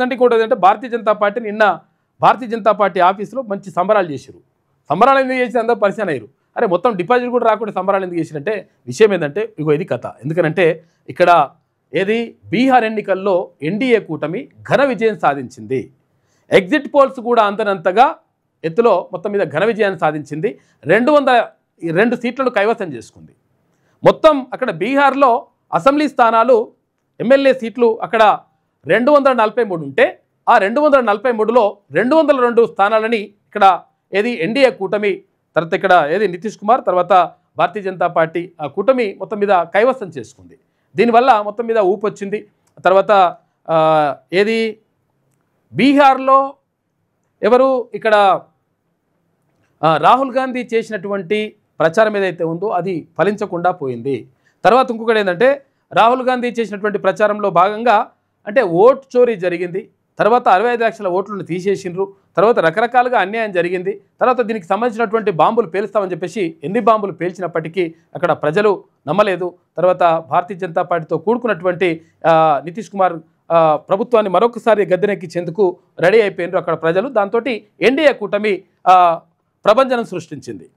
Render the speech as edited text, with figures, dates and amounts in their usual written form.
అంటే ఇంకోటి ఏంటంటే భారతీయ జనతా పార్టీ నిన్న భారతీయ జనతా పార్టీ ఆఫీసులో మంచి సంబరాలు చేశారు. సంబరాలు ఎందుకు చేసి అందరూ పరిచయం అయ్యారు. అరే మొత్తం డిపాజిట్ కూడా రాకుండా సంబరాలు ఎందుకు చేసిరంటే విషయం ఏంటంటే ఇగో ఇది కథ. ఎందుకనంటే ఇక్కడ ఏది బీహార్ ఎన్నికల్లో ఎన్డీఏ కూటమి ఘన విజయం సాధించింది. ఎగ్జిట్ పోల్స్ కూడా అంతనంతగా ఎత్తులో మొత్తం మీద ఘన విజయాన్ని సాధించింది. 202 సీట్లను కైవసం చేసుకుంది. మొత్తం అక్కడ బీహార్లో అసెంబ్లీ స్థానాలు ఎమ్మెల్యే సీట్లు అక్కడ 243 ఉంటే ఆ 243లో 202 స్థానాలని ఇక్కడ ఏది ఎన్డీఏ కూటమి తర్వాత ఇక్కడ ఏది నితీష్ కుమార్ తర్వాత భారతీయ జనతా పార్టీ ఆ కూటమి మొత్తం మీద కైవసం చేసుకుంది. దీనివల్ల మొత్తం మీద ఊపు వచ్చింది. తర్వాత ఏది బీహార్లో ఎవరు ఇక్కడ రాహుల్ గాంధీ చేసినటువంటి ప్రచారం ఏదైతే ఉందో అది ఫలించకుండా పోయింది. తర్వాత ఇంకొకటి ఏంటంటే రాహుల్ గాంధీ చేసినటువంటి ప్రచారంలో భాగంగా అంటే ఓటు చోరీ జరిగింది. తర్వాత 65 లక్షల ఓట్లను తీసేసిండ్రు. తర్వాత రకరకాలుగా అన్యాయం జరిగింది. తర్వాత దీనికి సంబంధించినటువంటి బాంబులు పేలుస్తామని చెప్పేసి ఎన్ని బాంబులు పేల్చినప్పటికీ అక్కడ ప్రజలు నమ్మలేదు. తర్వాత భారతీయ జనతా పార్టీతో కూడుకున్నటువంటి నితీష్ కుమార్ ప్రభుత్వాన్ని మరొకసారి గద్దెనెక్కించేందుకు రెడీ అయిపోయినారు అక్కడ ప్రజలు. దాంతో ఎన్డీఏ కూటమి ప్రభంజనం సృష్టించింది.